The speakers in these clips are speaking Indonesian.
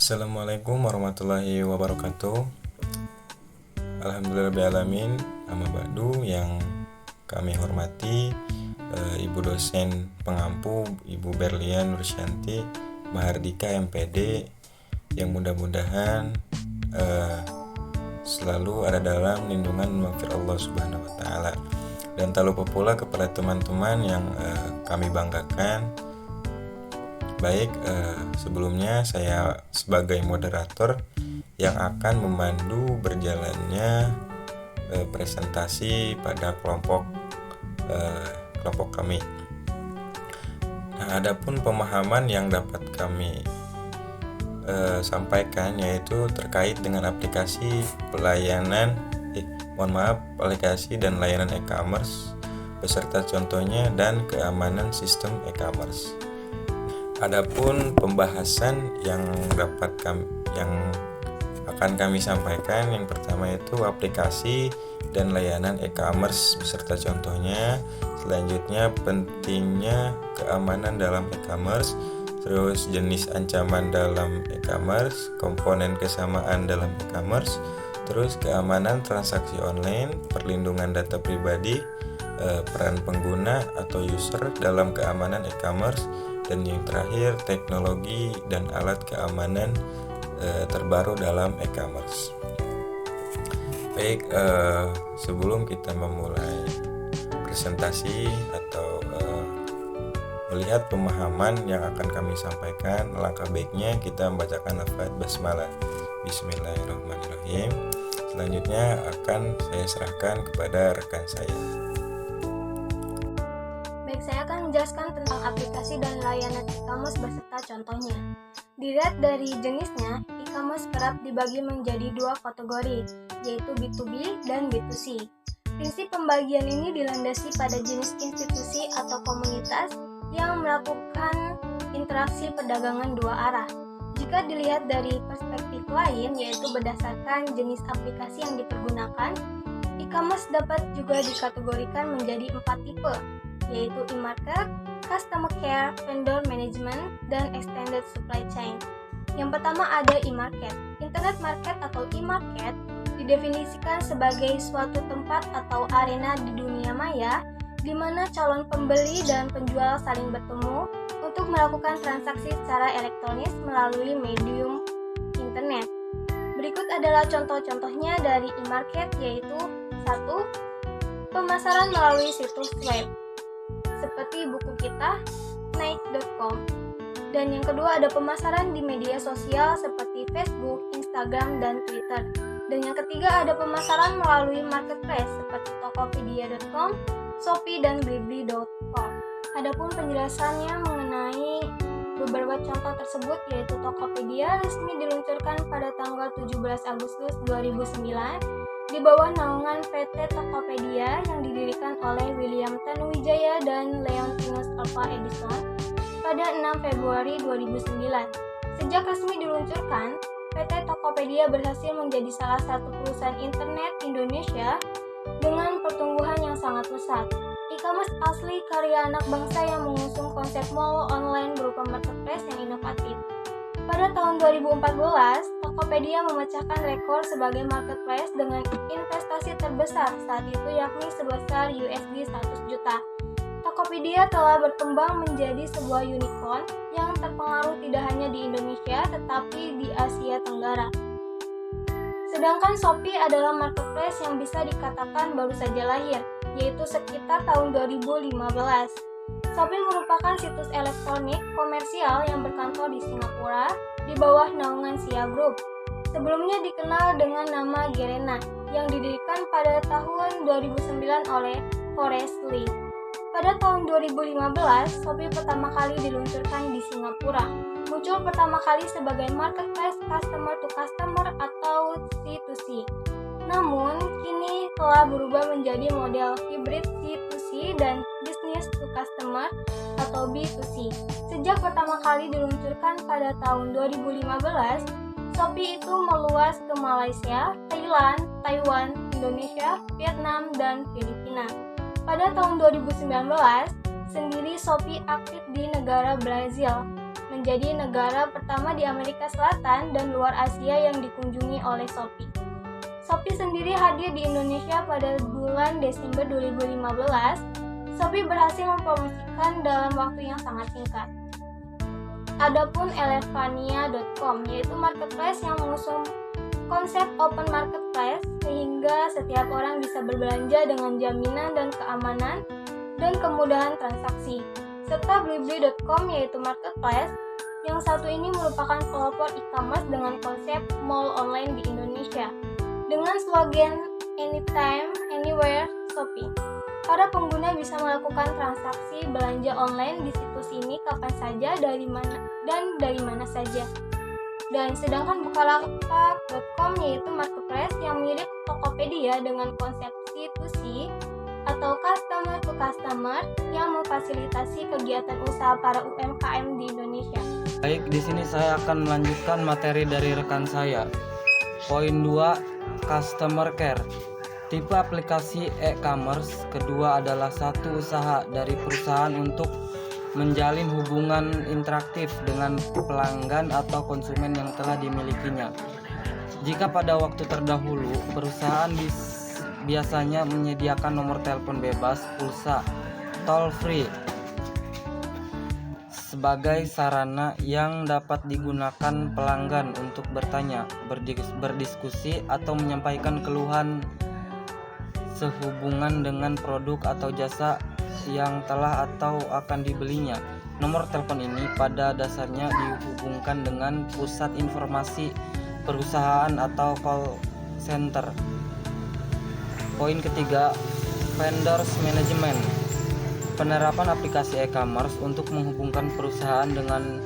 Assalamualaikum warahmatullahi wabarakatuh. Alhamdulillahirrahmanirrahim. Amma ba'du, yang kami hormati Ibu dosen pengampu Ibu Berlian Nursianti Mahardika MPD, yang mudah-mudahan selalu ada dalam lindungan maghfirah Allah Subhanahu wa taala. Dan tak lupa pula kepada teman-teman yang kami banggakan. Baik, sebelumnya saya sebagai moderator yang akan memandu berjalannya presentasi pada kelompok kami. Nah, adapun pemahaman yang dapat kami sampaikan yaitu terkait dengan aplikasi aplikasi dan layanan e-commerce beserta contohnya dan keamanan sistem e-commerce. Adapun pembahasan yang akan kami sampaikan, yang pertama itu aplikasi dan layanan e-commerce beserta contohnya. Selanjutnya pentingnya keamanan dalam e-commerce, terus jenis ancaman dalam e-commerce, komponen kesamaan dalam e-commerce, terus keamanan transaksi online, perlindungan data pribadi, peran pengguna atau user dalam keamanan e-commerce, dan yang terakhir teknologi dan alat keamanan terbaru dalam e-commerce. Baik, sebelum kita memulai presentasi atau melihat pemahaman yang akan kami sampaikan, langkah baiknya kita membacakan lafaz basmalah. Bismillahirrahmanirrahim. Selanjutnya akan saya serahkan kepada rekan saya. Saya akan menjelaskan tentang aplikasi dan layanan e-commerce beserta contohnya. Dilihat dari jenisnya, e-commerce kerap dibagi menjadi dua kategori, yaitu B2B dan B2C. Prinsip pembagian ini dilandasi pada jenis institusi atau komunitas yang melakukan interaksi perdagangan dua arah. Jika dilihat dari perspektif lain, yaitu berdasarkan jenis aplikasi yang dipergunakan, e-commerce dapat juga dikategorikan menjadi 4 tipe, yaitu e-market, customer care, vendor management, dan extended supply chain. Yang pertama ada e-market. Internet market atau e-market didefinisikan sebagai suatu tempat atau arena di dunia maya di mana calon pembeli dan penjual saling bertemu untuk melakukan transaksi secara elektronis melalui medium internet. Berikut adalah contoh-contohnya dari e-market, yaitu 1. Pemasaran melalui situs web seperti buku kita, Nike.com. Dan yang kedua ada pemasaran di media sosial seperti Facebook, Instagram, dan Twitter. Dan yang ketiga ada pemasaran melalui marketplace seperti Tokopedia.com, Shopee, dan Blibli.com. Adapun penjelasannya mengenai beberapa contoh tersebut, yaitu Tokopedia resmi diluncurkan pada tanggal 17 Agustus 2009 di bawah naungan PT Tokopedia yang didirikan oleh William Tanuwijaya dan Leontinus Alva Edison pada 6 Februari 2009. Sejak resmi diluncurkan, PT Tokopedia berhasil menjadi salah satu perusahaan internet Indonesia dengan pertumbuhan yang sangat pesat. E-commerce asli karya anak bangsa yang mengusung konsep mall online berupa marketplace yang inovatif. Pada tahun 2014, Tokopedia memecahkan rekor sebagai marketplace dengan investasi terbesar saat itu, yakni sebesar USD 100 juta. Tokopedia telah berkembang menjadi sebuah unicorn yang terpengaruh tidak hanya di Indonesia tetapi di Asia Tenggara. Sedangkan Shopee adalah marketplace yang bisa dikatakan baru saja lahir. yaitu sekitar tahun 2015. Shopee merupakan situs elektronik komersial yang berkantor di Singapura di bawah naungan Sia Group. Sebelumnya dikenal dengan nama Garena yang didirikan pada tahun 2009 oleh Forrest Li. Pada tahun 2015, Shopee pertama kali diluncurkan di Singapura. Muncul pertama kali sebagai marketplace customer to customer atau C2C. Namun, kini telah berubah menjadi model hybrid C2C dan business to customer atau B2C. Sejak pertama kali diluncurkan pada tahun 2015, Shopee itu meluas ke Malaysia, Thailand, Taiwan, Indonesia, Vietnam, dan Filipina. Pada tahun 2019, sendiri Shopee aktif di negara Brazil, menjadi negara pertama di Amerika Selatan dan luar Asia yang dikunjungi oleh Shopee. Shopee sendiri hadir di Indonesia pada bulan Desember 2015. Shopee berhasil mempromosikan dalam waktu yang sangat singkat. Adapun Elevania.com, yaitu marketplace yang mengusung konsep open marketplace sehingga setiap orang bisa berbelanja dengan jaminan dan keamanan dan kemudahan transaksi. Serta Blibli.com, yaitu marketplace yang satu ini merupakan pelopor e-commerce dengan konsep mall online di Indonesia dengan slogan Anytime, Anywhere, Shopee. Para pengguna bisa melakukan transaksi belanja online di situs ini kapan saja, dari mana saja. Dan sedangkan Bukalapak.com, yaitu marketplace yang mirip Tokopedia dengan konsep C2C atau customer to customer yang memfasilitasi kegiatan usaha para UMKM di Indonesia. Baik, di sini saya akan melanjutkan materi dari rekan saya. Poin 2, customer care. Tipe aplikasi e-commerce kedua adalah satu usaha dari perusahaan untuk menjalin hubungan interaktif dengan pelanggan atau konsumen yang telah dimilikinya. Jika pada waktu terdahulu perusahaan biasanya menyediakan nomor telepon bebas, pulsa, toll free sebagai sarana yang dapat digunakan pelanggan untuk bertanya, berdiskusi, atau menyampaikan keluhan sehubungan dengan produk atau jasa yang telah atau akan dibelinya. Nomor telepon ini pada dasarnya dihubungkan dengan pusat informasi perusahaan atau call center. Poin ketiga, vendors management. Penerapan aplikasi e-commerce untuk menghubungkan perusahaan dengan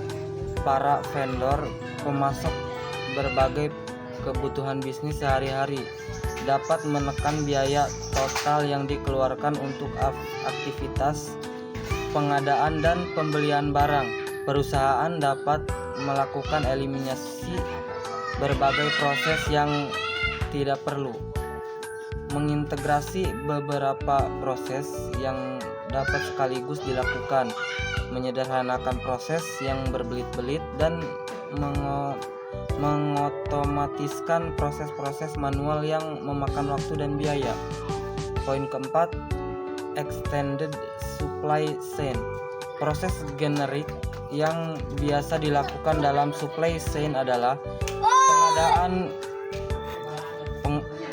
para vendor pemasok berbagai kebutuhan bisnis sehari-hari dapat menekan biaya total yang dikeluarkan untuk aktivitas pengadaan dan pembelian barang. Perusahaan dapat melakukan eliminasi berbagai proses yang tidak perlu, mengintegrasi beberapa proses yang dapat sekaligus dilakukan, menyederhanakan proses yang berbelit-belit, dan mengotomatiskan proses-proses manual yang memakan waktu dan biaya. Poin keempat, extended supply chain. Proses generik yang biasa dilakukan dalam supply chain adalah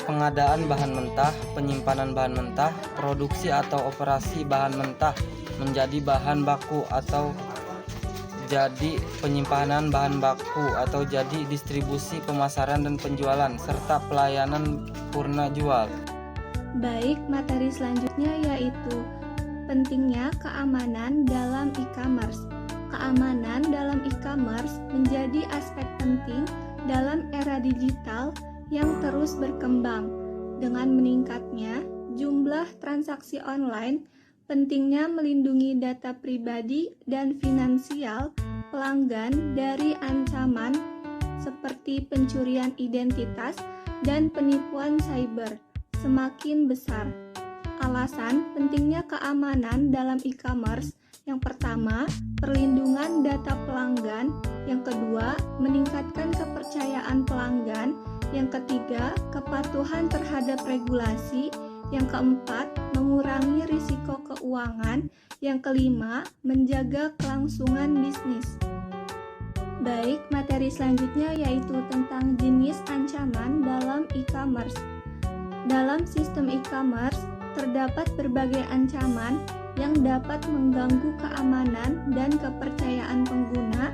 pengadaan bahan mentah, penyimpanan bahan mentah, produksi atau operasi bahan mentah menjadi bahan baku atau jadi penyimpanan bahan baku atau jadi distribusi, pemasaran dan penjualan, serta pelayanan purna jual. Baik, materi selanjutnya yaitu pentingnya keamanan dalam e-commerce. Keamanan dalam e-commerce menjadi aspek penting dalam era digital yang terus berkembang. Dengan meningkatnya jumlah transaksi online, pentingnya melindungi data pribadi dan finansial pelanggan dari ancaman seperti pencurian identitas dan penipuan cyber semakin besar. Alasan pentingnya keamanan dalam e-commerce: yang pertama, perlindungan data pelanggan; yang kedua, meningkatkan kepercayaan pelanggan; yang ketiga, kepatuhan terhadap regulasi; yang keempat, mengurangi risiko keuangan; yang kelima, menjaga kelangsungan bisnis. Baik, materi selanjutnya yaitu tentang jenis ancaman dalam e-commerce. Dalam sistem e-commerce, terdapat berbagai ancaman yang dapat mengganggu keamanan dan kepercayaan pengguna.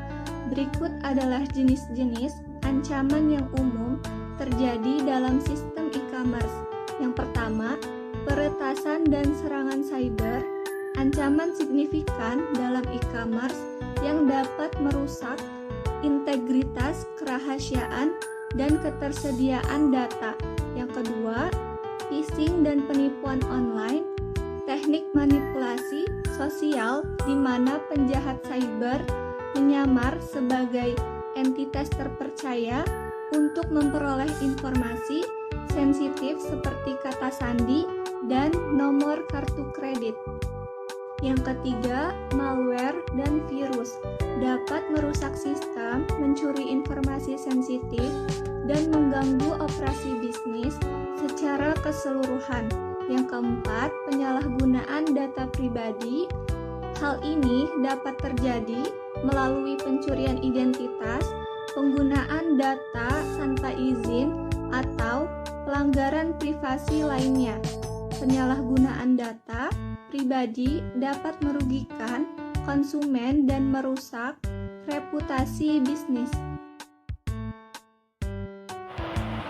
Berikut adalah jenis-jenis ancaman yang umum terjadi dalam sistem e-commerce. Yang pertama, peretasan dan serangan cyber. Ancaman signifikan dalam e-commerce yang dapat merusak integritas, kerahasiaan, dan ketersediaan data. Yang kedua, phishing dan penipuan online. Teknik manipulasi sosial di mana penjahat cyber menyamar sebagai entitas terpercaya untuk memperoleh informasi sensitif seperti kata sandi dan nomor kartu kredit. Yang ketiga, malware dan virus dapat merusak sistem, mencuri informasi sensitif, dan mengganggu operasi bisnis secara keseluruhan. Yang keempat, penyalahgunaan data pribadi. Hal ini dapat terjadi melalui pencurian identitas, penggunaan data tanpa izin, atau pelanggaran privasi lainnya. Penyalahgunaan data pribadi dapat merugikan konsumen dan merusak reputasi bisnis.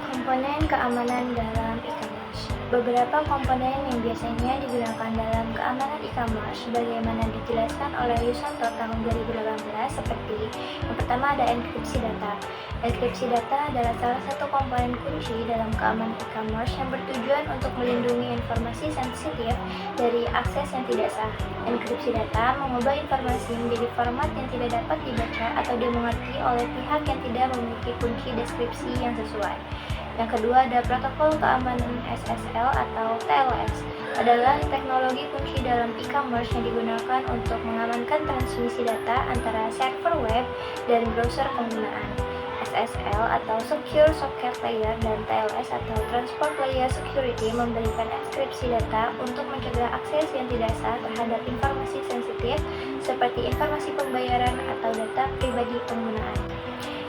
Komponen keamanan dalam e-commerce. Beberapa komponen yang biasanya digunakan dalam keamanan e-commerce sebagaimana dijelaskan oleh Yusanto tahun 2018 seperti yang pertama ada enkripsi data. Enkripsi data adalah salah satu komponen kunci dalam keamanan e-commerce yang bertujuan untuk melindungi informasi sensitif dari akses yang tidak sah. Enkripsi data mengubah informasi menjadi format yang tidak dapat dibaca atau dimengerti oleh pihak yang tidak memiliki kunci deskripsi yang sesuai. Yang kedua ada protokol keamanan SSL atau TLS, adalah teknologi kunci dalam e-commerce yang digunakan untuk mengamankan transmisi data antara server web dan browser penggunaan. SSL atau Secure Socket Layer dan TLS atau Transport Layer Security memberikan enkripsi data untuk mencegah akses yang tidak sah terhadap informasi sensitif seperti informasi pembayaran atau data pribadi penggunaan.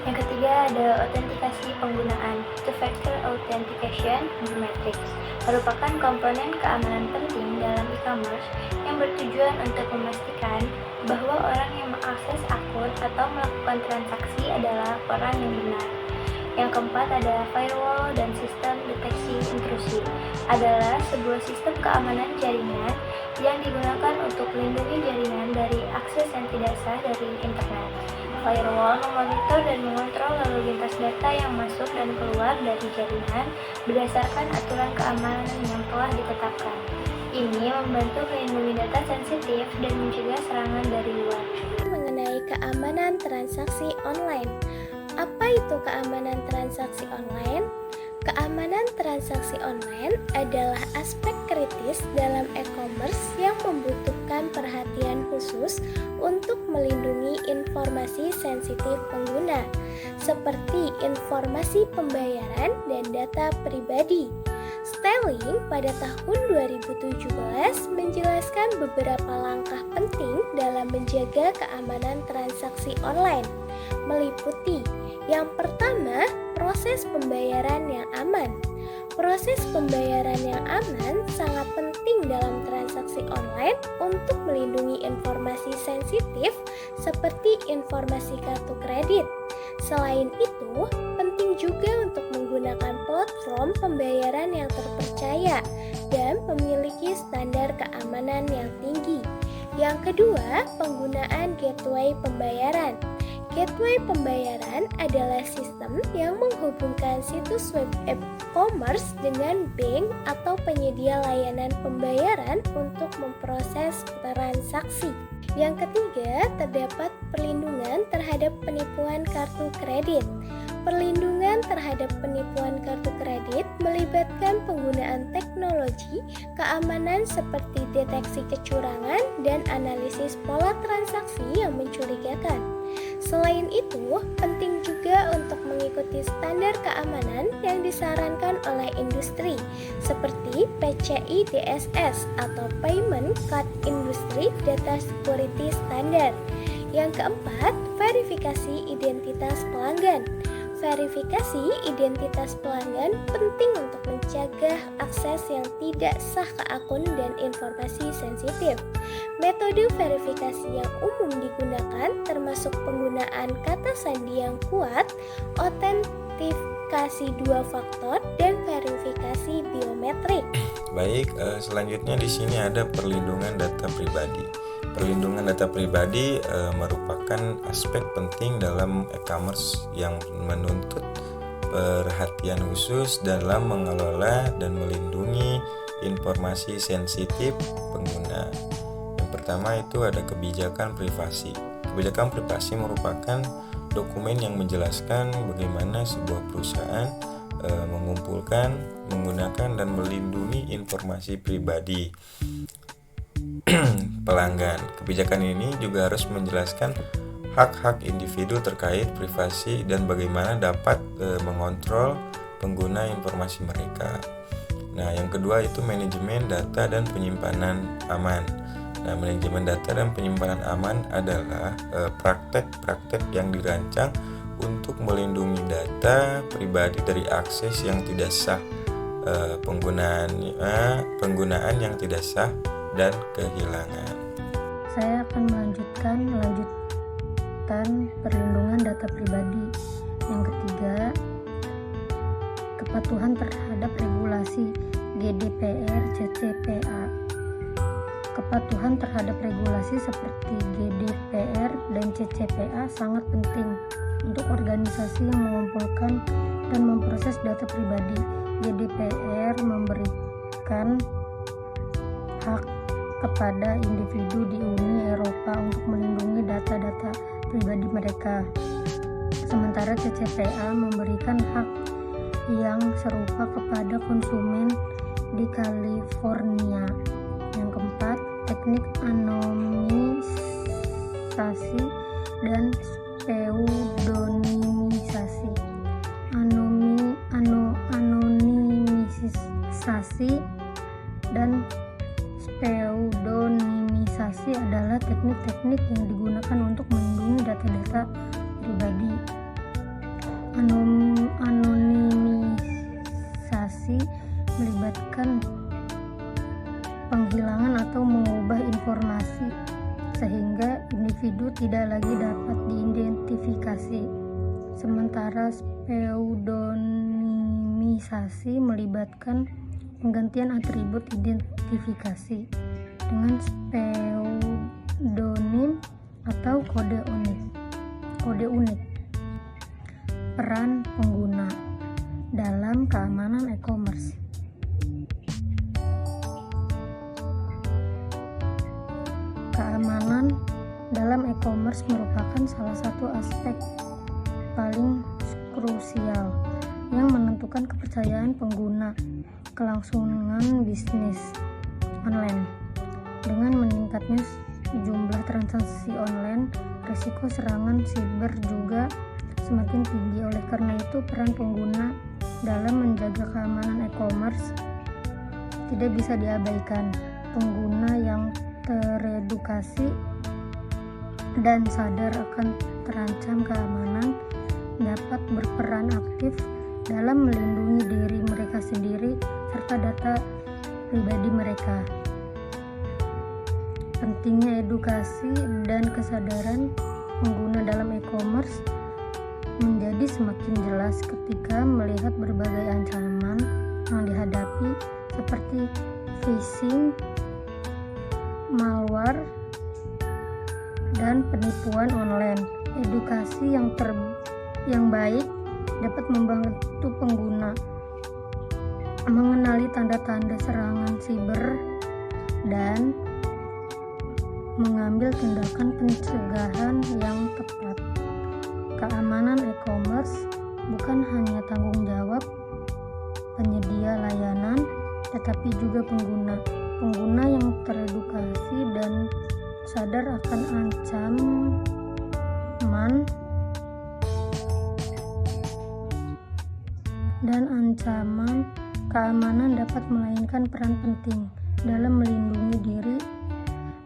Yang ketiga ada autentikasi penggunaan. Two-factor authentication biometrics merupakan komponen keamanan penting dalam e-commerce yang bertujuan untuk memastikan bahwa orang yang mengakses akun atau melakukan transaksi adalah orang yang benar. Yang keempat ada firewall dan sistem deteksi intrusi, adalah sebuah sistem keamanan jaringan yang digunakan untuk melindungi jaringan dari akses yang tidak sah dari internet. Firewall memonitor dan mengontrol lalu lintas data yang masuk dan keluar dari jaringan berdasarkan aturan keamanan yang telah ditetapkan. Ini membantu melindungi data sensitif dan mencegah serangan dari luar. Mengenai keamanan transaksi online. Apa itu keamanan transaksi online? Keamanan transaksi online adalah aspek kritis dalam e-commerce yang membutuhkan perhatian khusus untuk melindungi informasi sensitif pengguna, seperti informasi pembayaran dan data pribadi. Stelling pada tahun 2017 menjelaskan beberapa langkah penting dalam menjaga keamanan transaksi online, meliputi yang pertama, proses pembayaran yang aman. Proses pembayaran yang aman sangat penting dalam transaksi online untuk melindungi informasi sensitif seperti informasi kartu kredit. Selain itu, penting juga untuk menggunakan platform pembayaran yang terpercaya dan memiliki standar keamanan yang tinggi. Yang kedua, penggunaan gateway pembayaran. Gateway pembayaran adalah sistem yang menghubungkan situs web e-commerce dengan bank atau penyedia layanan pembayaran untuk memproses transaksi. Yang ketiga, terdapat perlindungan terhadap penipuan kartu kredit. Perlindungan terhadap penipuan kartu kredit melibatkan penggunaan teknologi keamanan seperti deteksi kecurangan dan analisis pola transaksi yang mencurigakan. Selain itu, penting juga untuk mengikuti standar keamanan yang disarankan oleh industri, seperti PCI DSS atau Payment Card Industry Data Security Standard. Yang keempat, verifikasi identitas pelanggan. Verifikasi identitas pelanggan penting untuk mencegah akses yang tidak sah ke akun dan informasi sensitif. Metode verifikasi yang umum digunakan termasuk penggunaan kata sandi yang kuat, autentikasi 2 faktor, dan verifikasi biometrik. Baik, selanjutnya di sini ada perlindungan data pribadi. Perlindungan data pribadi merupakan aspek penting dalam e-commerce yang menuntut perhatian khusus dalam mengelola dan melindungi informasi sensitif pengguna. Yang pertama itu ada kebijakan privasi. Kebijakan privasi merupakan dokumen yang menjelaskan bagaimana sebuah perusahaan mengumpulkan, menggunakan, dan melindungi informasi pribadi pelanggan. Kebijakan ini juga harus menjelaskan hak-hak individu terkait privasi dan bagaimana dapat mengontrol pengguna informasi mereka. Nah, yang kedua itu manajemen data dan penyimpanan aman. Nah, manajemen data dan penyimpanan aman adalah praktek-praktek yang dirancang untuk melindungi data pribadi dari akses yang tidak sah, penggunaan yang tidak sah, dan kehilangan. Saya akan melanjutkan perlindungan data pribadi. Yang ketiga, kepatuhan terhadap regulasi GDPR, CCPA. Kepatuhan terhadap regulasi seperti GDPR dan CCPA sangat penting untuk organisasi yang mengumpulkan dan memproses data pribadi. GDPR memberikan hak kepada individu di Uni Eropa untuk melindungi data-data pribadi mereka. Sementara CCPA memberikan hak yang serupa kepada konsumen di California. Yang keempat, teknik anonimisasi dan pseudonimisasi. Anonimisasi dan pseudonimisasi adalah teknik-teknik yang digunakan untuk melindungi data-data pribadi. Anonimisasi melibatkan penghilangan atau mengubah informasi sehingga individu tidak lagi dapat diidentifikasi. Sementara pseudonimisasi melibatkan penggantian atribut identifikasi dengan pseudonim atau kode unik. Peran pengguna dalam keamanan e-commerce. Keamanan dalam e-commerce merupakan salah satu aspek paling krusial yang menentukan kepercayaan pengguna kelangsungan bisnis online. Dengan meningkatnya jumlah transaksi online, risiko serangan siber juga semakin tinggi. Oleh karena itu, peran pengguna dalam menjaga keamanan e-commerce tidak bisa diabaikan. Pengguna yang teredukasi dan sadar akan terancam keamanan dapat berperan aktif dalam melindungi diri mereka sendiri serta data pribadi mereka. Pentingnya edukasi dan kesadaran pengguna dalam e-commerce menjadi semakin jelas ketika melihat berbagai ancaman yang dihadapi seperti phishing, malware, dan penipuan online. Edukasi yang baik dapat membantu pengguna mengenali tanda-tanda serangan siber dan mengambil tindakan pencegahan yang tepat. Keamanan e-commerce bukan hanya tanggung jawab penyedia layanan, tetapi juga pengguna. Pengguna yang teredukasi dan sadar akan ancaman keamanan dapat memainkan peran penting dalam melindungi diri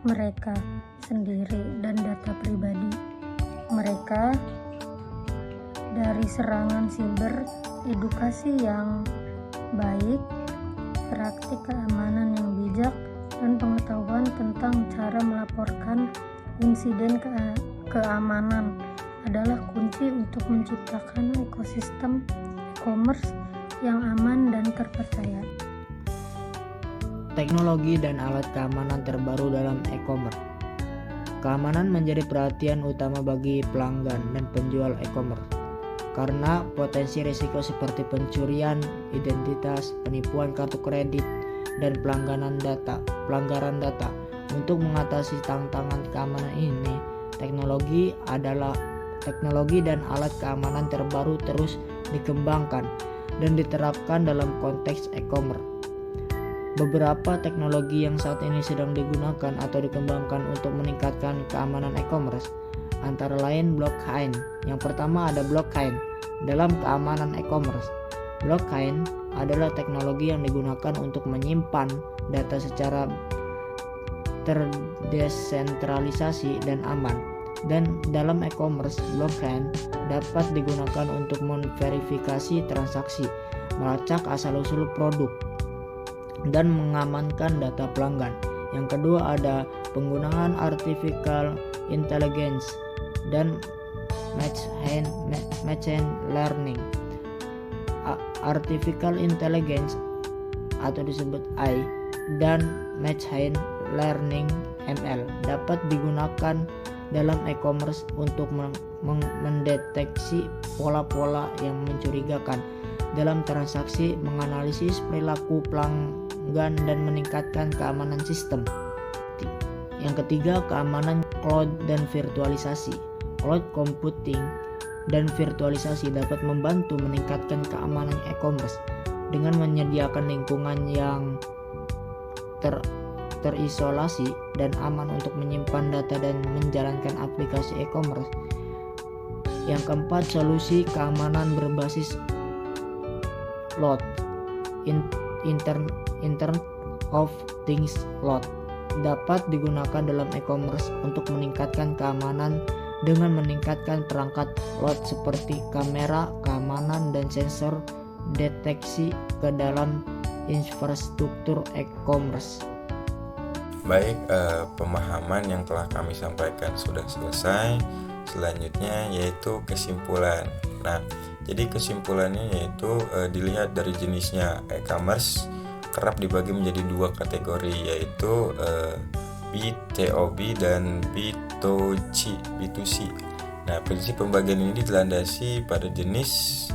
mereka sendiri dan data pribadi mereka dari serangan siber, edukasi yang baik, praktik keamanan yang bijak, dan pengetahuan tentang cara melaporkan insiden keamanan adalah kunci untuk menciptakan ekosistem e-commerce yang aman dan terpercaya. Teknologi dan alat keamanan terbaru dalam e-commerce. Keamanan menjadi perhatian utama bagi pelanggan dan penjual e-commerce karena potensi risiko seperti pencurian identitas, penipuan kartu kredit, dan pelanggaran data. Untuk mengatasi tantangan keamanan ini, teknologi dan alat keamanan terbaru terus dikembangkan dan diterapkan dalam konteks e-commerce. Beberapa teknologi yang saat ini sedang digunakan atau dikembangkan untuk meningkatkan keamanan e-commerce antara lain blockchain. Yang pertama ada blockchain dalam keamanan e-commerce. Blockchain adalah teknologi yang digunakan untuk menyimpan data secara terdesentralisasi dan aman. Dan dalam e-commerce, blockchain dapat digunakan untuk memverifikasi transaksi, melacak asal-usul produk, dan mengamankan data pelanggan. Yang kedua ada penggunaan artificial intelligence dan machine learning. Artificial intelligence atau disebut AI dan machine learning ML dapat digunakan dalam e-commerce untuk mendeteksi pola-pola yang mencurigakan dalam transaksi, menganalisis perilaku pelanggan, dan meningkatkan keamanan sistem. Yang ketiga, keamanan cloud dan virtualisasi. Cloud computing dan virtualisasi dapat membantu meningkatkan keamanan e-commerce dengan menyediakan lingkungan yang terisolasi dan aman untuk menyimpan data dan menjalankan aplikasi e-commerce. Yang keempat, solusi keamanan berbasis cloud, Internet of Things cloud, dapat digunakan dalam e-commerce untuk meningkatkan keamanan dengan meningkatkan perangkat cloud seperti kamera, keamanan, dan sensor deteksi ke dalam infrastruktur e-commerce. Baik, pemahaman yang telah kami sampaikan sudah selesai. Selanjutnya yaitu kesimpulan. Nah, jadi kesimpulannya yaitu dilihat dari jenisnya. E-commerce kerap dibagi menjadi dua kategori, yaitu B2B dan B2C. Nah, prinsip pembagian ini dilandasi pada jenis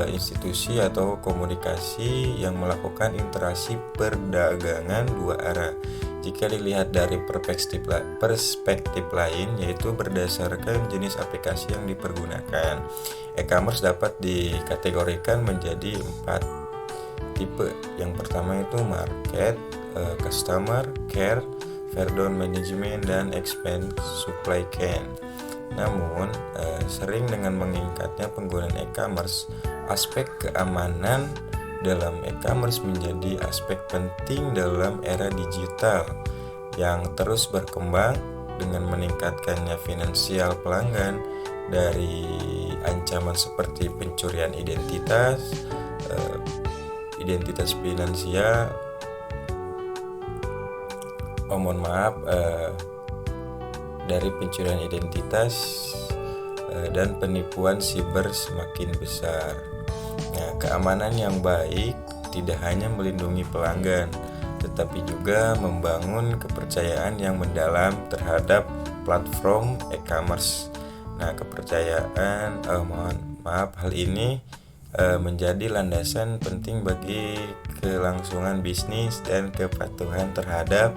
institusi atau komunikasi yang melakukan interaksi perdagangan dua arah. Jika dilihat dari perspektif lain, yaitu berdasarkan jenis aplikasi yang dipergunakan, e-commerce dapat dikategorikan menjadi 4 tipe. Yang pertama itu market, customer, care, vendor management, dan expand supply chain. Namun, sering dengan meningkatnya penggunaan e-commerce, aspek keamanan dalam e-commerce menjadi aspek penting dalam era digital yang terus berkembang dengan meningkatkannya finansial pelanggan dari ancaman seperti pencurian identitas finansial, dari pencurian identitas dan penipuan siber semakin besar. Nah, keamanan yang baik tidak hanya melindungi pelanggan, tetapi juga membangun kepercayaan yang mendalam terhadap platform e-commerce. Nah, kepercayaan, hal ini menjadi landasan penting bagi kelangsungan bisnis dan kepatuhan terhadap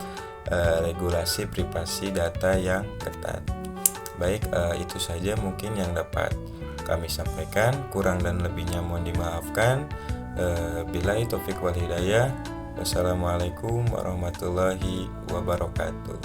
regulasi privasi data yang ketat. Baik, itu saja mungkin yang dapat kami sampaikan. Kurang dan lebihnya mohon dimaafkan. Billahi taufik wal hidayah. Wassalamualaikum warahmatullahi wabarakatuh.